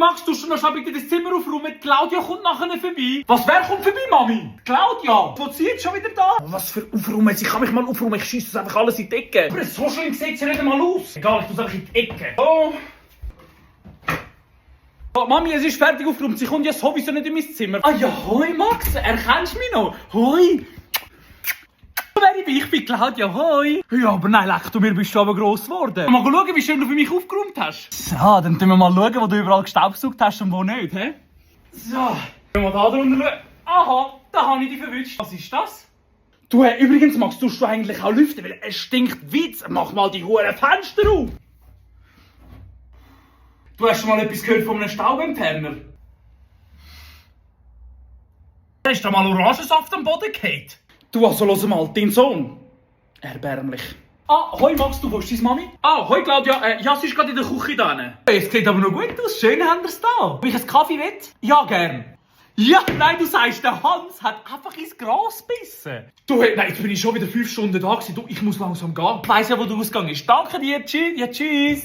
Max, du schon noch bitte das Zimmer aufräumen? Claudia kommt nachher vorbei. Was, wer kommt vorbei, Mami? Claudia! Wo sie jetzt schon wieder da? Was für aufräumen? Ich kann mich mal aufräumen, ich schiesse einfach alles in die Ecke. Aber so schlimm sieht sie nicht einmal aus. Egal, ich tue es einfach in die Ecke. Oh. Oh, Mami, es ist fertig aufgeräumt. Sie kommt ja sowieso nicht in mein Zimmer. Ah ja, hoi Max, erkennst du mich noch? Hoi. Ich bin Claudia, hoi. Ja, aber nein, leck, du mir bist schon aber gross geworden. Mal schauen, wie schön du für mich aufgeräumt hast. So, dann tun wir mal schauen, wo du überall gestaubsaugt hast und wo nicht, hä? So, wenn wir da drunter schauen. Aha, da habe ich dich verwünscht. Was ist das? Du, übrigens, Max, tust du eigentlich auch lüften, weil es stinkt Witz. Mach mal die hohen Fenster auf. Du hast schon mal etwas gehört von einem Staubentferner? Ist da mal Orangensaft am Boden gefallen? Du, also los mal, dein Sohn. Erbärmlich. Ah, hoi Max, du willst deine Mami? Ah, hoi Claudia, ja, sie ist gerade in der Küche da. Es sieht aber noch gut aus, schön haben wir es da. Will ich einen Kaffee will? Ja, gern. Ja, nein, du sagst, der Hans hat einfach ins Gras gebissen. Du, nein, jetzt bin ich schon wieder 5 Stunden da gewesen. Du, ich muss langsam gehen. Ich weiss ja, wo du ausgegangen bist. Danke dir, tschüss. Ja, tschüss.